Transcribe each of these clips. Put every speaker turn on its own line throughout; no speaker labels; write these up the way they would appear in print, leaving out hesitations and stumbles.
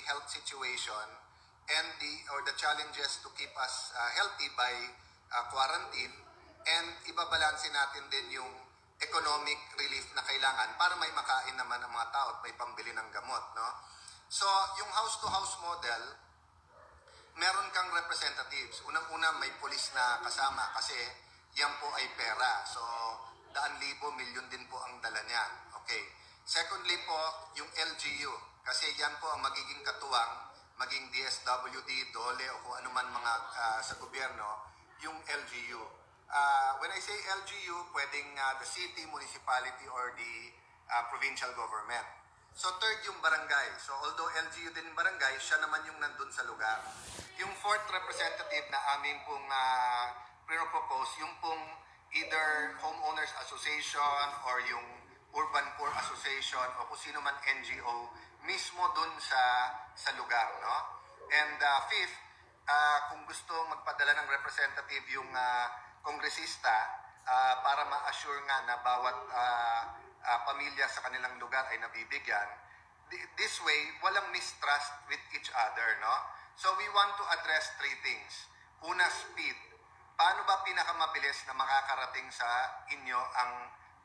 health situation and the challenges to keep us healthy by quarantine, and ibabalansin natin din yung economic relief na kailangan para may makain naman ang mga tao at may pambili ng gamot, no? So, yung house-to-house model, meron kang representatives. Unang-una, may pulis na kasama kasi yan po ay pera. So, daan-libo, milyon din po ang dala niyan. Okay. Secondly po, yung LGU. Kasi yan po ang magiging katuwang, maging DSWD, DOLE, o kung ano man mga sa gobyerno, yung LGU. When I say LGU, pwedeng the city, municipality, or the provincial government. So third, yung barangay. So although LGU din barangay, siya naman yung nandun sa lugar. Yung fourth representative na amin pong propose, yung pong either homeowners association or yung urban poor association o kung sino man NGO mismo dun sa lugar, no? And fifth, kung gusto magpadala ng representative yung kongresista para ma-assure nga na bawat pamilya sa kanilang lugar ay nabibigyan. This way, walang mistrust with each other, no? So we want to address three things. Una, speed. Paano ba pinakamabilis na makakarating sa inyo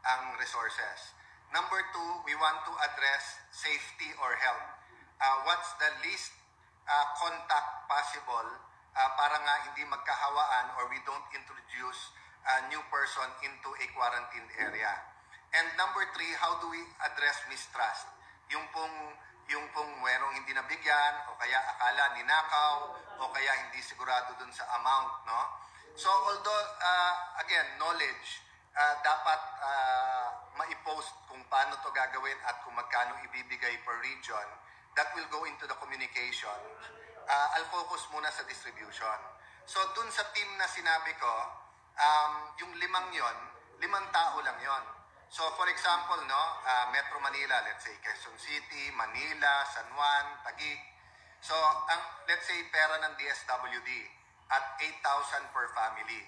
ang resources? Number two, we want to address safety or health. What's the least contact possible para nga hindi magkahawaan or we don't introduce a new person into a quarantined area. And number three, how do we address mistrust? Yung pong merong hindi nabigyan o kaya akala ninakaw o kaya hindi sigurado dun sa amount, no? So although, again, knowledge, dapat ma-post kung paano to gagawin at kung magkano ibibigay per region, that will go into the communication. I'll focus muna sa distribution. So dun sa team na sinabi ko, yung limang tao lang yon. So for example, no, Metro Manila, let's say Quezon City, Manila, San Juan, Taguig. So let's say pera ng DSWD at 8,000 per family.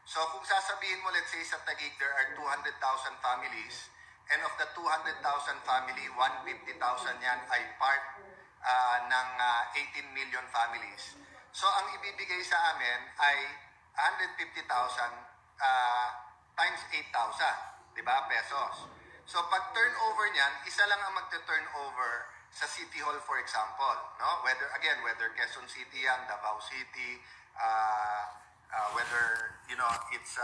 So kung sasabihin mo, let's say sa Taguig there are 200,000 families, and of the 200,000 family, 150,000 yan ay part ng 18 million families. So ang ibibigay sa amin ay 150,000 times 8,000, di ba, pesos. So pag turnover niyan, isa lang ang magte-turnover sa City Hall, for example, no? Whether Quezon City yan, Davao City, whether it's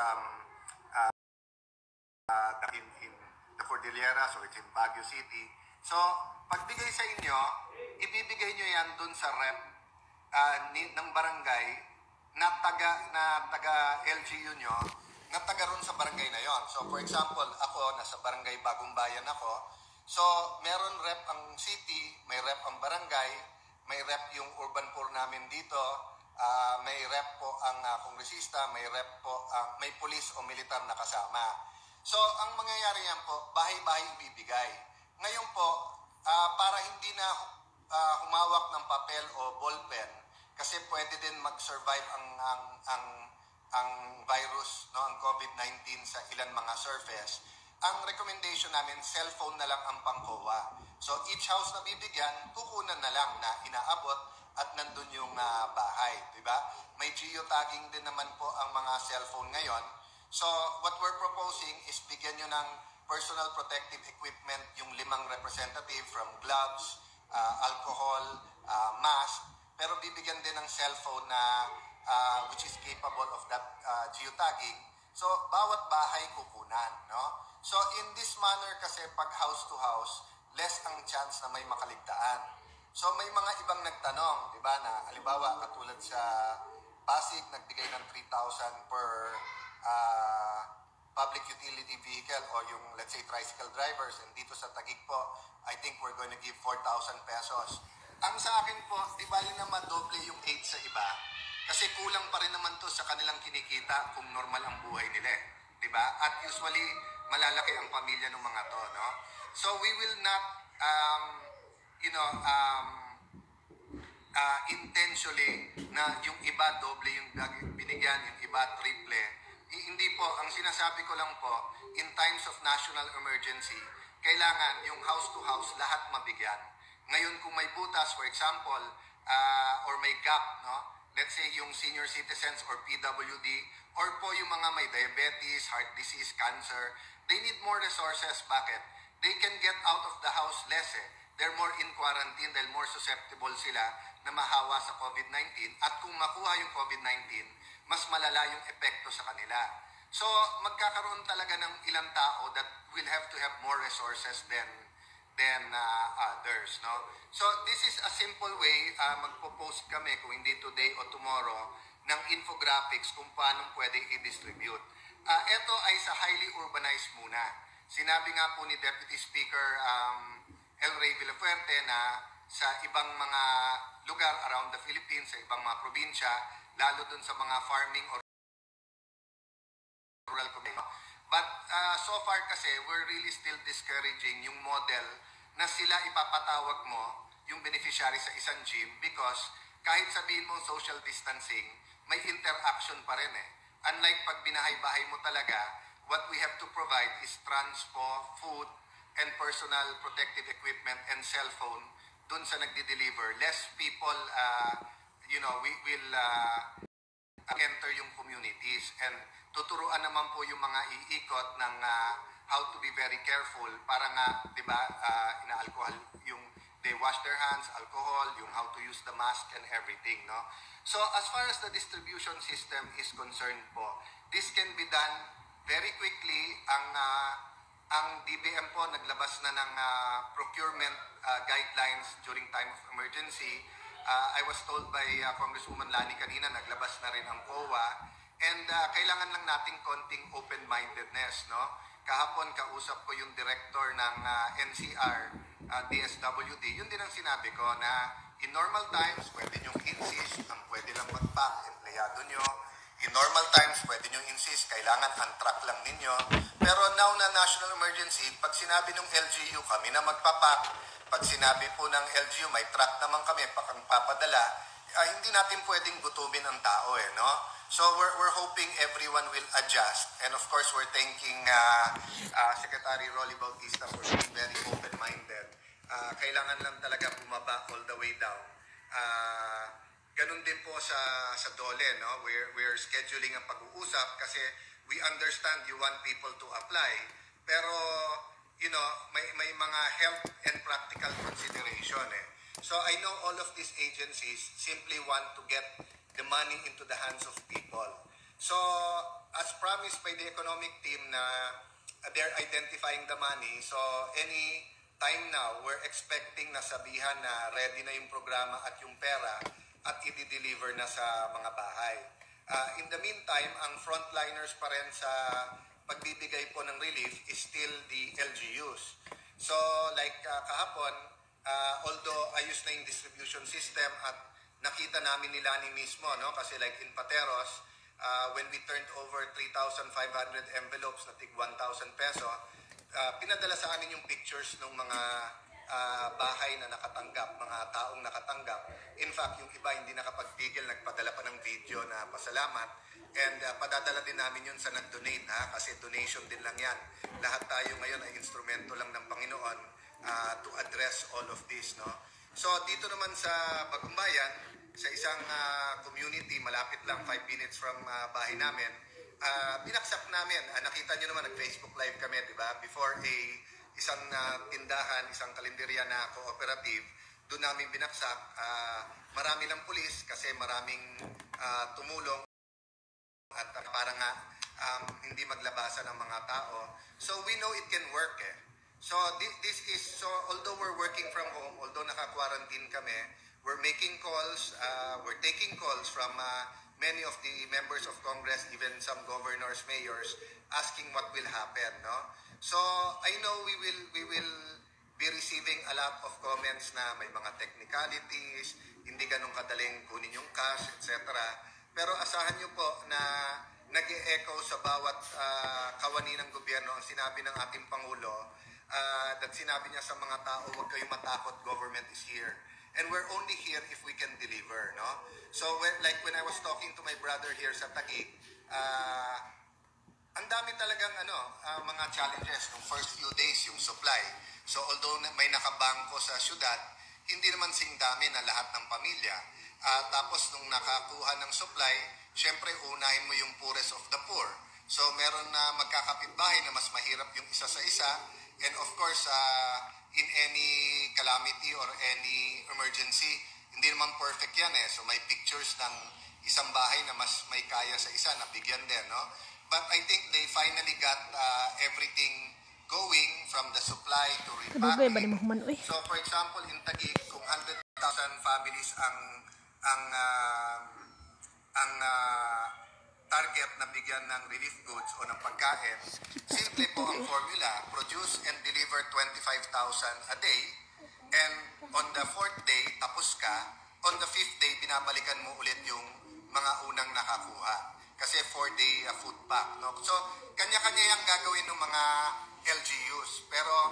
in the Cordilleras or it's in Baguio City. So pagbigay sa inyo, ibibigay nyo yan dun sa rep ng barangay na taga LGU nyo, na taga ron sa barangay na yon. So for example, ako nasa barangay Bagong Bayan ako. So meron rep ang city, may rep ang barangay, may rep yung urban poor namin dito, may rep po ang kongresista, may rep po may pulis o militar na kasama. So ang mangyayari yan po, bahay-bahay ibibigay. Ngayon po, para hindi na humawak ng papel o ballpen, kasi pwede din mag-survive ang virus, no, ang COVID-19 sa ilan mga surface. Ang recommendation namin, cellphone na lang ang pangkowa. So each house na bibigyan, kukunan na lang na inaabot at nandun yung bahay, di ba? May geotagging din naman po ang mga cellphone ngayon. So what we're proposing is bigyan nyo ng personal protective equipment yung 5 representative, from gloves, alcohol, mask, pero bibigyan din ng cellphone na which is capable of that geotagging. So bawat bahay kukunan, no? So in this manner kasi pag house to house, less ang chance na may makaligtaan. So may mga ibang nagtanong, di ba, na halimbawa katulad sa Pasig, nagbigay ng 3,000 per public utility vehicle o yung, let's say, tricycle drivers. And dito sa Taguig po, I think we're going to give 4,000 pesos. Ang sa akin po, di bali na madoble yung 8 sa iba. Kasi kulang pa rin naman to sa kanilang kinikita kung normal ang buhay nila, di ba? At usually, malalaki ang pamilya ng mga to, no? So we will not, intentionally na yung iba doble yung binigyan, yung iba triple. Hindi po, ang sinasabi ko lang po, in times of national emergency, kailangan yung house to house lahat mabigyan. Ngayon kung may butas, for example, or may gap, no? Let's say yung senior citizens or PWD, or po yung mga may diabetes, heart disease, cancer, they need more resources. Bakit? They can get out of the house less eh. They're more in quarantine dahil more susceptible sila na mahawa sa COVID-19. At kung makuha yung COVID-19, mas malala yung epekto sa kanila. So, magkakaroon talaga ng ilang tao that will have to have more resources than others, no? So, this is a simple way, magpo-post kami kung hindi today o tomorrow ng infographics kung paano pwede i-distribute. Ito ay sa highly urbanized muna. Sinabi nga po ni Deputy Speaker El Rey Villafuerte na sa ibang mga lugar around the Philippines, sa ibang mga probinsya, lalo dun sa mga farming or rural community. But so far kasi, we're really still discouraging yung model na sila ipapatawag mo, yung beneficiary sa isang gym, because kahit sabihin mo social distancing, may interaction pa rin eh. Unlike pag binahay-bahay mo talaga, what we have to provide is transpo, food, and personal protective equipment and cell phone dun sa nagdi-deliver. Less people, we will enter yung communities, and tuturuan naman po yung mga iikot ng how to be very careful para nga, di ba, ina-alcohol yung they wash their hands, alcohol, yung how to use the mask and everything, no? So as far as the distribution system is concerned po, this can be done very quickly. Ang DBM po naglabas na ng procurement guidelines during time of emergency. I was told by Congresswoman Lani kanina, naglabas na rin ang COA. And kailangan lang nating konting open-mindedness, no? Kahapon kausap ko yung director ng NCR, DSWD. Yun din ang sinabi ko na in normal times, pwede nyong insist, ang pwede lang mag-pack, empleyado nyo. In normal times, pwede nyong insist, kailangan untrack lang ninyo. Pero now na national emergency, pag sinabi ng LGU, kami na magpapak. Pag sinabi po ng LGU, may truck naman kami, papadala, hindi natin pwedeng gutumin ang tao eh, no? So we're hoping everyone will adjust. And of course, we're thanking Secretary Rolly Bautista for being very open-minded. Kailangan lang talaga bumaba all the way down. Ganun din po sa DOLE, no? We're scheduling ang pag-uusap kasi we understand you want people to apply. Pero, may mga health and practical consideration eh. So I know all of these agencies simply want to get the money into the hands of people. So, as promised by the economic team na they're identifying the money, so any time now, we're expecting na sabihan na ready na yung programa at yung pera at i-deliver na sa mga bahay. In the meantime, ang frontliners pa rin sa pagbibigay po ng relief is still the LGUs. So, like kahapon, although ayos na yung distribution system at nakita namin ni Lani mismo, no? Kasi like in Pateros, when we turned over 3,500 envelopes na tig 1,000 peso, pinadala sa amin yung pictures ng mga bahay na nakatanggap, mga taong nakatanggap. In fact, yung iba hindi nakapagpigil, nagpadala pa ng video na pasalamat. And padadala din namin yun sa nag-donate, kasi donation din lang yan. Lahat tayo ngayon ay instrumento lang ng Panginoon to address all of this, no? So dito naman sa Bagumbayan, sa isang community, malapit lang 5 minutes from bahay namin, binaksak namin. Nakita nyo naman, nag-Facebook live kami, di ba? Before isang tindahan, isang kalenderya na cooperative, doon namin binaksak. Marami ng pulis kasi maraming tumulong at para nga hindi maglabasan ang mga tao. So we know it can work eh. So this is, so although we're working from home, although naka-quarantine kami, we're making calls, we're taking calls from many of the members of Congress, even some governors, mayors, asking what will happen, no? So I know we will be receiving a lot of comments na may mga technicalities, hindi ganun kadaling kunin yung cash, etc. Pero asahan nyo po na nag-e-echo sa bawat kawani ng gobyerno ang sinabi ng ating Pangulo, that sinabi niya sa mga tao, huwag kayong matakot, government is here. And we're only here if we can deliver, no? So when I was talking to my brother here sa Taguig, ang dami talagang mga challenges nung first few days yung supply. So although may nakabangko sa syudad, hindi naman sing dami na lahat ng pamilya. Tapos nung nakakuha ng supply, syempre unahin mo yung poorest of the poor. So meron na magkakapitbahay na mas mahirap yung isa sa isa. And of course, in any calamity or any emergency, hindi naman perfect yan eh. So may pictures ng isang bahay na mas may kaya sa isa, nabigyan din, no? But I think they finally got everything going from the supply to repacking. So for example, in Taguig, kung 100,000 families ang target na bigyan ng relief goods o ng pagkain, simple po ang formula, produce and deliver 25,000 a day, and on the 4th day, tapos ka, on the 5th day, binabalikan mo ulit yung mga unang nakakuha. Kasi 4-day food pack. No? So, kanya-kanya yung gagawin ng mga LGUs. Pero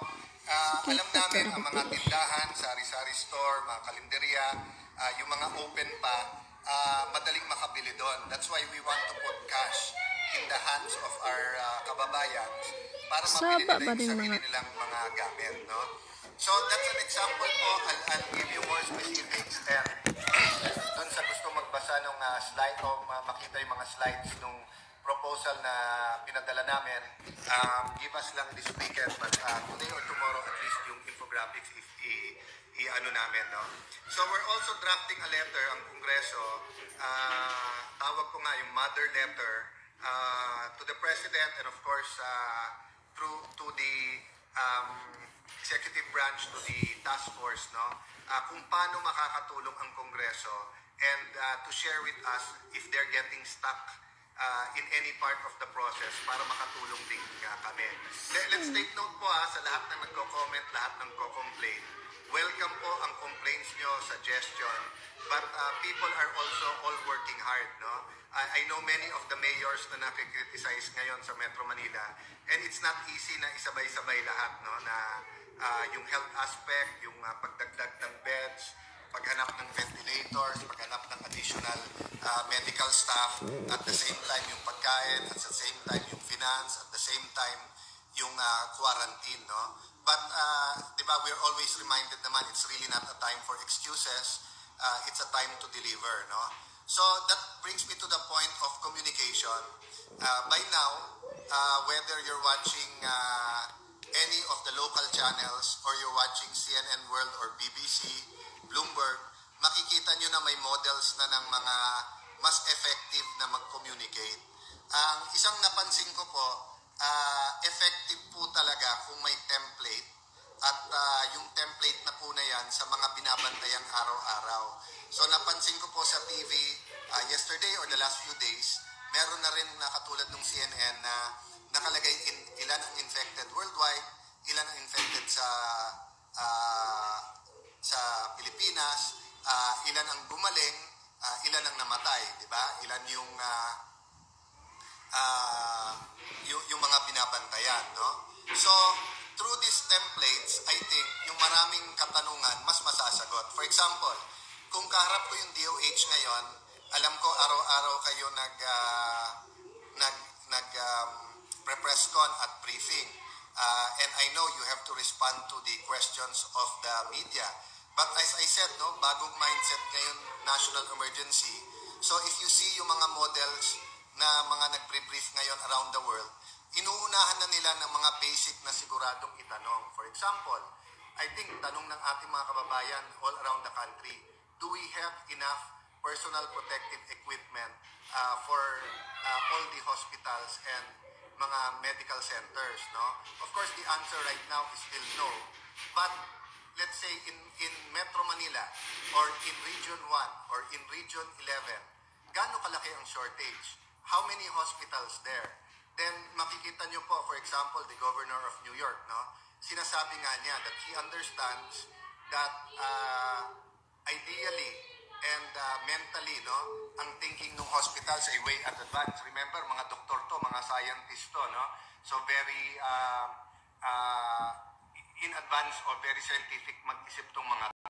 alam namin ang mga tindahan, sari-sari store, mga kalenderya, yung mga open pa, madaling makabili doon. That's why we want to put cash in the hands of our kababayans para mabili nila yung sarili nilang mga gamit. No? So that's an example po. I'll give you more specifics. And doon sa gusto magbasa ng slide o makita yung mga slides nung proposal na pinadala namin, give us lang this weekend. But today or tomorrow, at least yung infographics i-ano namin, no? So we're also drafting a letter ang Kongreso, tawag ko nga yung mother letter, to the President and of course through to the executive branch, to the task force, no? Kung paano makakatulong ang Kongreso and to share with us if they're getting stuck in any part of the process para makatulong din kami. Let's take note po sa lahat ng nagko-comment, lahat ng nagko-complain. Welcome po ang complaints nyo, suggestion, but people are also all working hard, no? I know many of the mayors na nakikriticize ngayon sa Metro Manila, and it's not easy na isabay-sabay lahat, no? Na yung health aspect, yung pagdagdag ng beds, paghanap ng ventilators, paghanap ng additional medical staff, at the same time yung pagkain, at the same time yung finance, at the same time yung quarantine, no? But, di ba, we're always reminded naman, it's really not a time for excuses, it's a time to deliver, no? So, that brings me to the point of communication. By now, whether you're watching any of the local channels or you're watching CNN World or BBC, Bloomberg, makikita nyo na may models na ng mga mas effective na mag-communicate. Ang isang napansin ko po, effective po talaga kung may template at yung template na po na yan sa mga binabantayang araw-araw. So napansin ko po sa TV yesterday or the last few days, meron na rin na katulad ng CNN na nakalagay ilan ang infected worldwide, ilan ang infected sa Pilipinas, ilan ang gumaling, ilan ang namatay, di ba? Ilan yung mga binabantayan, no? So, through these templates, I think yung maraming katanungan mas masasagot. For example, kung kaharap ko yung DOH ngayon, alam ko araw-araw kayo press con at briefing. And I know you have to respond to the questions of the media. But as I said, no, bagong mindset ngayon, national emergency. So if you see yung mga models na mga nagbre-brief ngayon around the world, inuunahan na nila ng mga basic na siguradong itanong. For example, I think tanong ng ating mga kababayan all around the country, do we have enough personal protective equipment for all the hospitals and mga medical centers, no? Of course, the answer right now is still no. But let's say in Metro Manila or in Region 1 or in Region 11, gaano kalaki ang shortage? How many hospitals there? Then makikita nyo po, for example, the Governor of New York, no? Sinasabi nga niya that he understands that ideally and mentally, no, ang thinking ng hospitals ay way at advance. Remember, mga doktor to, mga scientist to, no? So very in advance or very scientific mag-isip tong mga